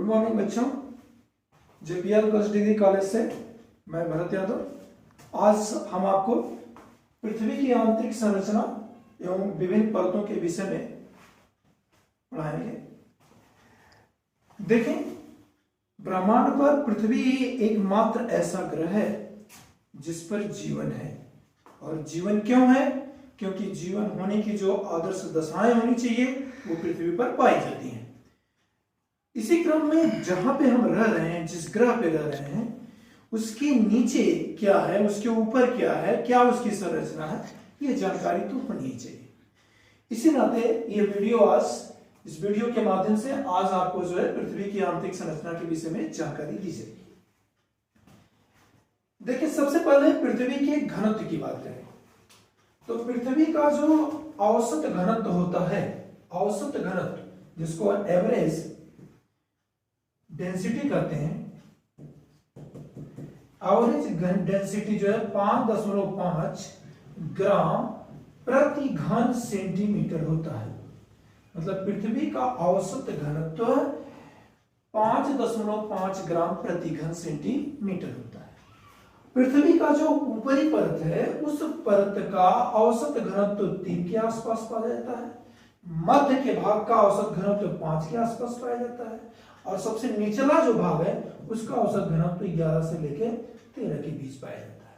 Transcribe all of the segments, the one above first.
Good morning बच्चों, JPR girls degree college से मैं भरत यादव। आज हम आपको पृथ्वी की आंतरिक संरचना एवं विभिन्न परतों के विषय में पढ़ाएंगे। देखें, ब्रह्मांड पर पृथ्वी एकमात्र ऐसा ग्रह है जिस पर जीवन है। और जीवन क्यों है? क्योंकि जीवन होने की जो आदर्श दशाएं होनी चाहिए वो पृथ्वी पर पाई जाती हैं। इसी क्रम में जहां पे हम रह रहे हैं, जिस ग्रह पे रह रहे हैं, उसके नीचे क्या है, उसके ऊपर क्या है, क्या उसकी संरचना है, ये जानकारी तो होनी ही चाहिए। इसी नाते ये इस वीडियो के माध्यम से आज आपको जो है पृथ्वी की आंतरिक संरचना के विषय में जानकारी दी जाएगी। देखिए, सबसे पहले पृथ्वी के घनत्व की बात करें तो पृथ्वी का जो औसत घनत्व होता है, औसत घनत्व जिसको एवरेज डेंसिटी कहते हैं, एवरेज डेंसिटी जो है 5.5 ग्राम प्रति घन सेंटीमीटर होता है। मतलब पृथ्वी का औसत घनत्व 5.5 ग्राम प्रति घन सेंटीमीटर होता है। पृथ्वी का जो ऊपरी परत है उस परत का औसत घनत्व 3 के आसपास पाया जाता है। मध्य के भाग का औसत घनत्व 5 के आसपास पाया जाता है और सबसे निचला जो भाग है उसका औसत घनत्व 11 से लेकर 13 के बीच पाया जाता है।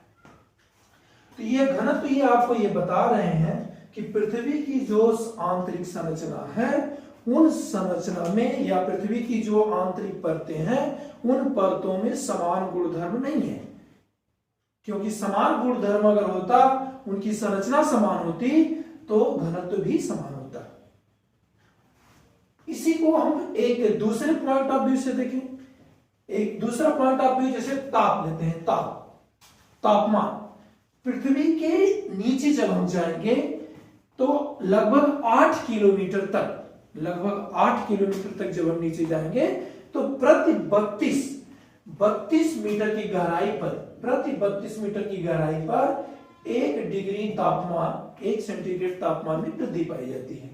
तो ये घनत्व ये आपको ये बता रहे हैं कि पृथ्वी की जो आंतरिक संरचना है उन संरचना में या पृथ्वी की जो आंतरिक परतें हैं उन परतों में समान गुणधर्म नहीं है। क्योंकि समान गुणधर्म अगर होता, उनकी संरचना समान होती तो घनत्व भी समान होता। इसी को हम एक दूसरे पॉइंट ऑफ व्यू से देखें। एक दूसरा पॉइंट ऑफ व्यू जैसे ताप लेते हैं, तापमान। पृथ्वी के नीचे जब हम जाएंगे तो लगभग 8 किलोमीटर तक जब हम नीचे जाएंगे तो प्रति 32 मीटर की गहराई पर 1 डिग्री तापमान, 1 सेंटीग्रेड तापमान में वृद्धि पाई जाती है।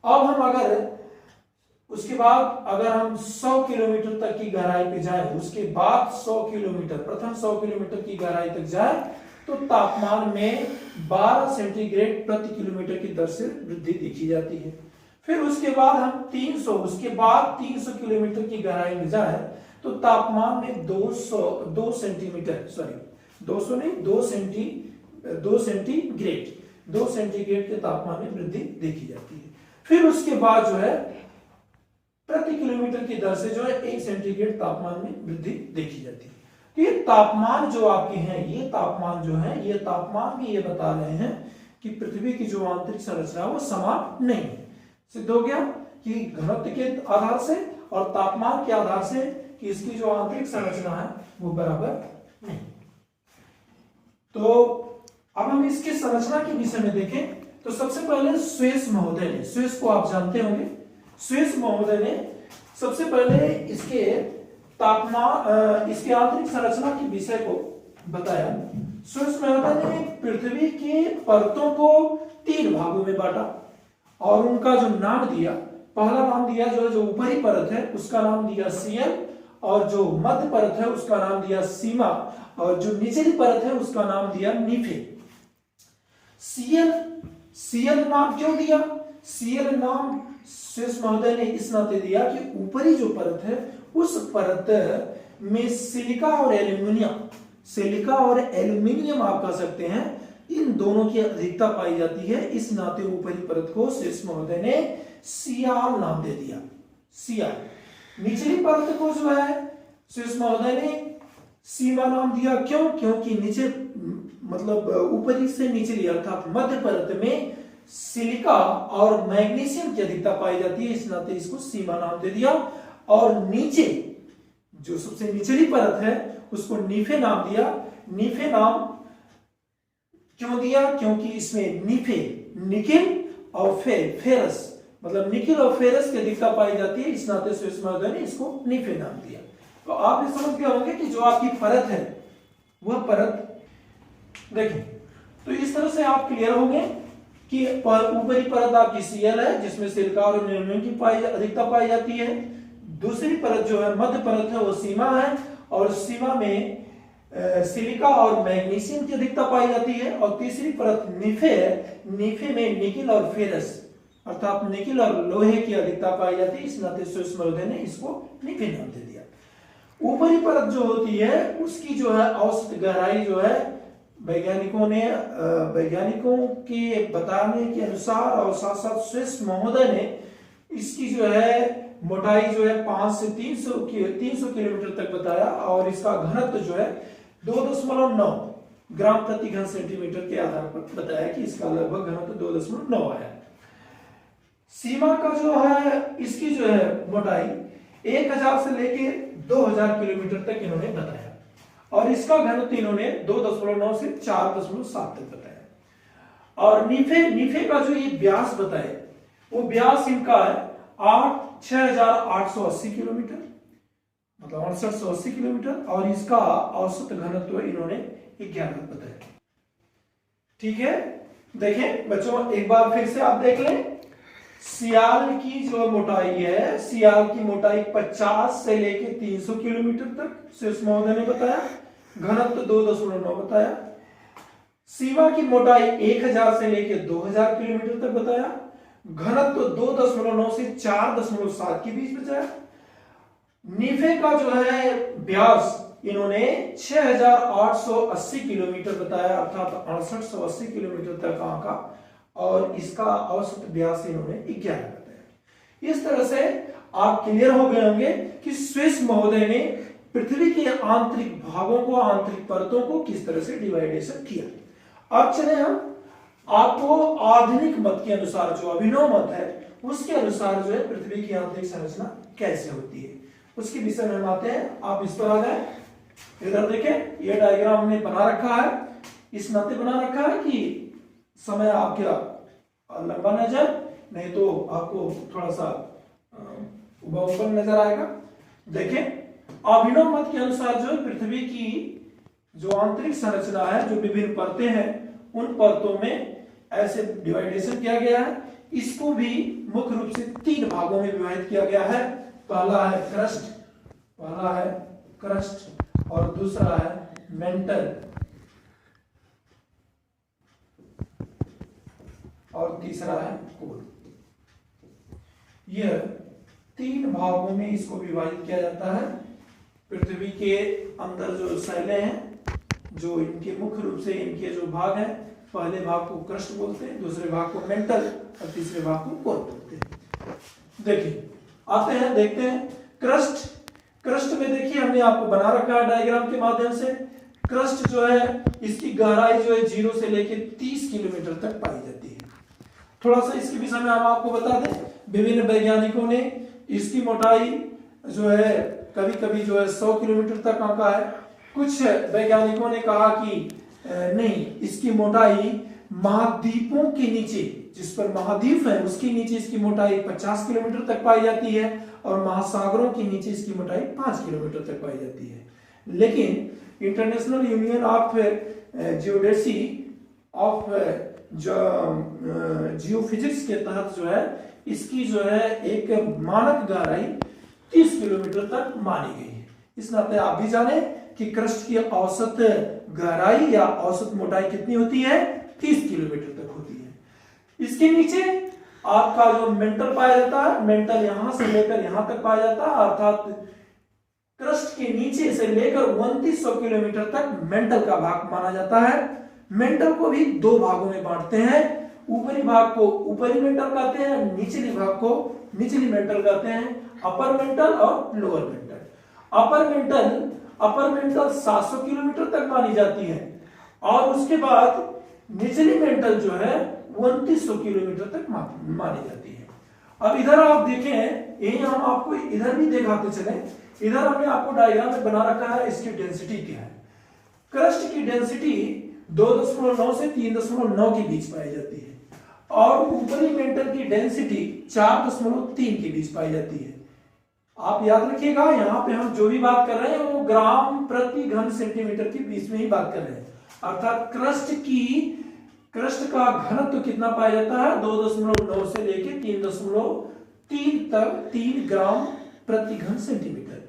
अब हम उसके बाद अगर हम 100 किलोमीटर तक की गहराई पे जाएं, उसके बाद 100 किलोमीटर, प्रथम 100 किलोमीटर की गहराई तक जाएं तो तापमान में 12 सेंटीग्रेड प्रति किलोमीटर की दर से वृद्धि देखी जाती है। फिर उसके बाद हम 300 किलोमीटर की गहराई में जाए तो तापमान में 2 सेंटीग्रेड के तापमान में वृद्धि देखी जाती है। फिर उसके बाद जो है प्रति किलोमीटर की दर से जो है 1 सेंटीग्रेड तापमान में वृद्धि देखी जाती है। तो ये तापमान जो आपके हैं, ये तापमान भी ये बता रहे हैं कि पृथ्वी की जो आंतरिक संरचना है वो समान नहीं है। सिद्ध हो गया कि घनत्व के आधार से और तापमान के आधार से कि इसकी जो आंतरिक संरचना है वो बराबर नहीं। तो अब हम इसके संरचना के विषय में देखें तो सबसे पहले स्वेस महोदय ने, स्वेस को आप जानते होंगे, स्वेस महोदय ने सबसे पहले इसके आंतरिक संरचना के विषय को बताया। स्वेस महोदय ने पृथ्वी के परतों को 3 भागों में बांटा और उनका जो नाम दिया, पहला नाम दिया जो ऊपरी परत है उसका नाम दिया सीएल, और जो मध्य परत है उसका नाम दिया सीमा, और जो निचली परत है उसका नाम दिया नीफे। सीएल नाम क्यों दिया? सीएल नाम स्वेस महोदय ने इस नाते दिया कि ऊपरी जो परत है उस परत में सिलिका और एल्यूमिनियम आप कह सकते हैं, इन दोनों की अधिकता पाई जाती है। इस नाते ऊपरी परत को स्वेस महोदय ने सियाल नाम दे दिया, सियाल। निचली परत को जो है स्वेस महोदय ने सीमा नाम दिया। क्यों? क्योंकि नीचे मतलब ऊपरी से निचली अर्थात मध्य परत में सिलिका और मैग्नीशियम की अधिकता पाई जाती है, इस नाते इसको सीमा नाम दे दिया। और नीचे जो सबसे निचली परत है उसको नीफे नाम दिया। नीफे नाम क्यों दिया? क्योंकि इसमें निकिल और फेरस, मतलब निकिल और फेरस की अधिकता पाई जाती है, इस नाते स्वेस महोदय ने इसको नीफे नाम दिया। तो आप ये समझ गए होंगे कि जो आपकी परत है वह परत देखें। तो इस तरह से आप क्लियर होंगे कि ऊपरी परत आपकी सीएल है जिसमें सिलिका और एल्यूमिनियम की अधिकता पाई जाती है। दूसरी परत जो है मध्य परत है वो सीमा है, और सीमा में सिलिका और मैग्नीशियम की अधिकता पाई जाती है। और तीसरी परत निफे है, निफे में निकिल और फेरस अर्थात निकिल और लोहे की अधिकता पाई जाती है, इस नाते स्विस महोदय ने इसको निफे नाम दे दिया। ऊपरी परत जो होती है उसकी जो है औसत गहराई जो है वैज्ञानिकों के बताने के अनुसार और साथ साथ स्विस महोदय ने इसकी जो है मोटाई जो है 5 से 300 किलोमीटर तक बताया, और इसका घनत्व जो है 2.9 ग्राम प्रति घन सेंटीमीटर के आधार पर बताया कि इसका लगभग घनत्व 2.9 है। सीमा का जो है इसकी जो है मोटाई 1000 से लेके 2000 किलोमीटर तक इन्होंने बताया, और इसका घनत्व इन्होंने 2.9 से 4.7 तक बताया। और नीफे का जो ये व्यास बताए वो व्यास इनका है 6880 किलोमीटर, मतलब 6880 किलोमीटर, और इसका औसत घनत्व इन्होंने 11 बताया। ठीक है, देखें बच्चों एक बार फिर से आप देख लें। सियाल की जो मोटाई है, सियाल की मोटाई 50 से लेके 300 किलोमीटर तक स्विस महोदय ने बताया, घनत्व 2.9 बताया। सीमा की मोटाई 1000 से लेके 2000 किलोमीटर तक बताया, घनत्व 2.9 से 4.7 के बीच बताया। नीफे का जो है व्यास इन्होंने 6880 किलोमीटर बताया, अर्थात 6880 किलोमीटर तक आंका, और इसका औसत व्यास इन्होंने 11 बताया। इस तरह से आप क्लियर हो गए होंगे कि स्विस महोदय ने पृथ्वी के आंतरिक भागों को, आंतरिक परतों को किस तरह से डिवाइडेशन किया। अब चले हम आपको आधुनिक मत के अनुसार, जो अभिनव मत है उसके अनुसार जो है पृथ्वी की आंतरिक संरचना कैसे होती है उसके विषय में हम आते हैं। आप इस पर आ जाए, इधर देखें, ये डायग्राम हमने बना रखा है, इस नाते बना रखा है कि समय आपका लंबा न जाए, नहीं तो आपको थोड़ा सा ऊपर नजर आएगा। देखें, अभिनव मत के अनुसार जो है पृथ्वी की जो आंतरिक संरचना है, जो विभिन्न परतें हैं, उन परतों में ऐसे डिवाइडेशन किया गया है। इसको भी मुख्य रूप से 3 भागों में विभाजित किया गया है। पहला है क्रस्ट और दूसरा है मेंटल और तीसरा है कोर। यह 3 भागों में इसको विभाजित किया जाता है। पृथ्वी के अंदर जो शैलें हैं, जो इनके मुख्य रूप से इनके जो भाग हैं, पहले भाग को क्रस्ट बोलते हैं, दूसरे भाग को मेंटल और तीसरे भाग को कोर बोलते हैं। देखिए आते हैं, देखते हैं क्रस्ट में देखिए हमने आपको बना रखा है डायग्राम के माध्यम से। क्रस्ट जो है इसकी गहराई जो है 0 से लेकर 30 किलोमीटर तक पाई जाती है। थोड़ा सा इसके विषय में हम आपको बता दें, विभिन्न वैज्ञानिकों ने इसकी मोटाई जो है कभी कभी जो है 100 किलोमीटर तक आंका है। कुछ वैज्ञानिकों ने कहा कि नहीं, इसकी मोटाई महाद्वीपों के नीचे, जिस पर महाद्वीप है उसके नीचे इसकी मोटाई 50 किलोमीटर तक पाई जाती है, और महासागरों के नीचे इसकी मोटाई 5 किलोमीटर तक पाई जाती है। लेकिन international union of geodesy of geophysics के तहत जो है इसकी जो है एक मानक गहराई 30 किलोमीटर तक मानी गई है। इस नाते आप भी जाने कि क्रस्ट की औसत गहराई या औसत मोटाई कितनी होती है, 30 किलोमीटर तक होती है। इसके नीचे आपका जो मेंटल पाया जाता है, मेंटल यहां से लेकर यहां तक पाया जाता है, अर्थात क्रस्ट के नीचे से लेकर 2900 किलोमीटर तक मेंटल का भाग माना जाता है। मेंटल को भी 2 भागों में बांटते हैं। ऊपरी भाग को ऊपरी मेंटल कहते हैं, निचली भाग को निचली मेंटल कहते हैं, अपर मेंटल और lower mental. Upper mantle 700 kilometre तक मानी जाती है, और उसके बाद निचली मेंटल जो है 2900 किलोमीटर तक मानी जाती है। अब इधर आप देखें, यही हम आपको इधर भी दिखाते चले। इधर हमने आपको डायग्राम में बना रखा है, इसकी डेंसिटी क्या है। क्रस्ट की डेंसिटी 2.9 से 3.9 के बीच पाई जाती है, और ऊपरी मेंटल की डेंसिटी 4.3 के बीच पाई जाती है। आप याद रखिएगा, यहाँ पे हम जो भी बात कर रहे हैं वो ग्राम प्रति घन सेंटीमीटर के बीच में ही बात कर रहे हैं। अर्थात क्रस्ट का घनत्व कितना पाया जाता है, 2.9 से लेके 3.3 तक 3 ग्राम प्रति घन सेंटीमीटर।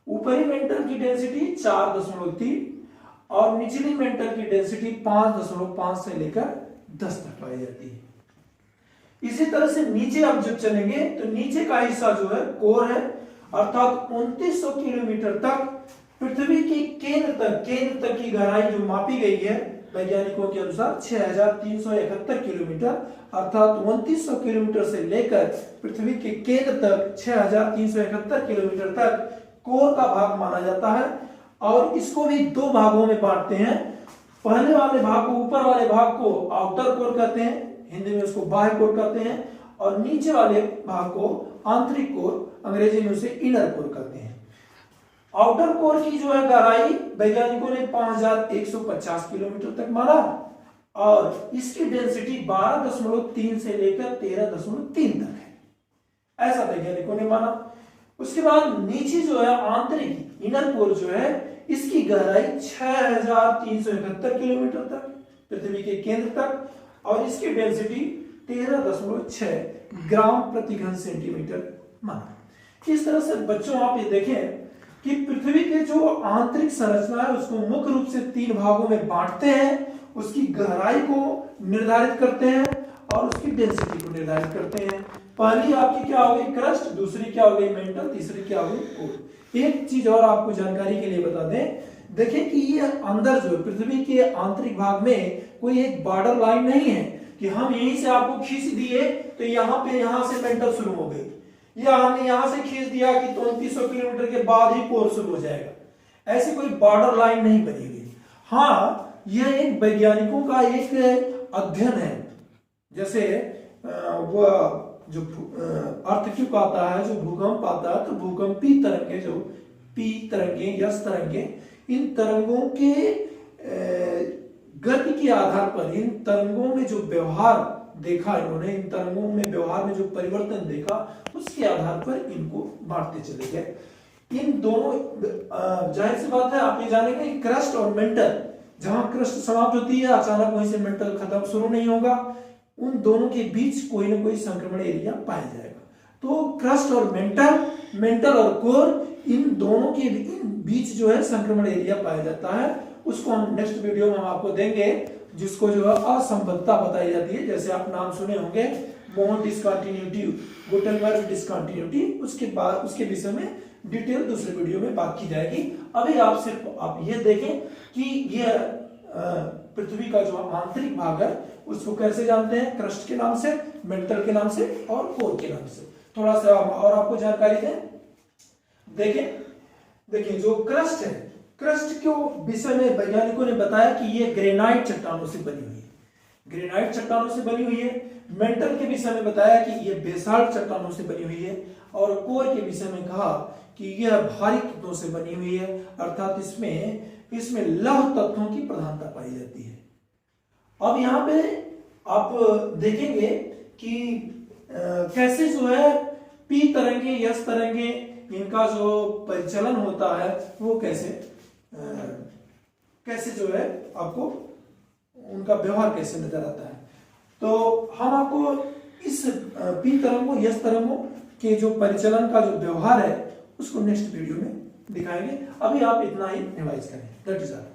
ऊपरी मेंटल की डेंसिटी 4.3 और निचली मेंटल की डेंसिटी 5.5 से लेकर 10 तक पाई जाती है। इसी तरह से नीचे अब जब चलेंगे तो नीचे का हिस्सा जो है कोर है, अर्थात 2900 किलोमीटर तक पृथ्वी के केंद्र तक की गहराई जो मापी गई है वैज्ञानिकों के अनुसार 6371 किलोमीटर, अर्थात 2900 किलोमीटर से लेकर पृथ्वी के केंद्र तक 6371 किलोमीटर तक कोर का भाग माना जाता है। और इसको भी दो भागों में बांटते हैं। पहले वाले भाग को, ऊपर वाले भाग को आउटर कोर कहते हैं, हिंदी में उसको बाह्य कोर कहते हैं, और नीचे वाले भाग को आंतरिक कोर, अंग्रेजी में उसे इनर कोर कहते हैं। आउटर कोर की जो है गहराई वैज्ञानिकों ने 5150 किलोमीटर तक माना और इसकी डेंसिटी 12.3 से लेकर 13.3 तक है, ऐसा वैज्ञानिकों ने माना। उसके बाद नीचे जो है आंतरिक इनर कोर जो है, इसकी गहराई 6371 किलोमीटर तक पृथ्वी के केंद्र तक, और इसकी डेंसिटी 13.6 ग्राम प्रति घन सेंटीमीटर माना। इस तरह से बच्चों आप ये देखें कि पृथ्वी के जो आंतरिक संरचना है उसको मुख्य रूप से 3 भागों में बांटते हैं, उसकी गहराई को निर्धारित करते हैं और उसकी डेंसिटी को निर्धारित करते हैं। पहली आपकी क्या हो गई क्रस्ट, दूसरी क्या हो गई मेंटल, तीसरी क्या हो गई कोर। एक चीज और आपको जानकारी के लिए बता दें, देखें कि ये अंदर जो पृथ्वी के आंतरिक भाग में कोई एक बॉर्डर लाइन नहीं है कि हम यहीं से आपको खींच दिए तो यहाँ से मेंटल शुरू हो गई, या हमने यहां से खींच दिया कि 3300 किलोमीटर के बाद ही कोर शुरू हो जाएगा, ऐसी कोई बॉर्डर लाइन नहीं बनी हुई। हाँ, यह एक वैज्ञानिकों का एक अध्ययन है। जैसे वो जो अर्थक्वेक आता है, जो भूकंप आता है, तो भूकंपी तरंगे, जो पी तरंगे, यस तरंगे, इन तरंगों के गति के आधार पर, इन तरंगों में जो व्यवहार देखा इन्होंने, इन तरंगों में व्यवहार में जो परिवर्तन देखा, उसके आधार पर इनको बांटते चले गए। इन दोनों, जाहिर सी बात है आप ये जानेंगे कि क्रस्ट और मेंटल, जहां क्रस्ट समाप्त होती है अचानक वहीं से मेंटल खत्म शुरू नहीं होगा, उन दोनों के बीच कोई ना कोई संक्रमण एरिया पाया जाएगा। तो क्रस्ट और मेंटल और कोर, इन दोनों के बीच जो है संक्रमण एरिया पाया जाता है। उसको हम नेक्स्ट वीडियो में हम आपको देंगे, जिसको जो है असंबद्धता बताई जाती है। जैसे आप नाम सुने होंगे मोहन डिस्कंटिन्यूटी, गुटेनबर्ग डिस्कंटिन्यूटी, उसके बाद उसके विषय में डिटेल दूसरे वीडियो में बात की जाएगी। अभी आप सिर्फ आप ये देखें कि ये पृथ्वी का जो आंतरिक भाग है उसको कैसे जानते हैं, क्रस्ट के नाम से, मेंटल के नाम से और कोर के नाम से। थोड़ा सा और आपको जानकारी दें। देखिए जो क्रस्ट है, क्रस्ट के विषय में वैज्ञानिकों ने बताया कि ये ग्रेनाइट चट्टानों से बनी हुई है, ग्रेनाइट चट्टानों से बनी हुई है। मेंटल के विषय में बताया कि ये बेसाल्ट चट्टानों से बनी हुई है, और कोर के विषय में कहा कि यह भारी तत्वों से बनी हुई है, अर्थात इसमें लौह तत्वों की प्रधानता पाई जाती है। अब यहाँ पे आप देखेंगे कि कैसे जो है पी तरंगे, यस तरंगे, इनका जो परिचलन होता है वो कैसे जो है आपको उनका व्यवहार कैसे नजर आता है। तो हम आपको इस पी तरंगों, यस तरंगों के जो परिचलन का जो व्यवहार है उसको नेक्स्ट वीडियो में दिखाएंगे। अभी आप इतना ही रिवाइज करें। That is all.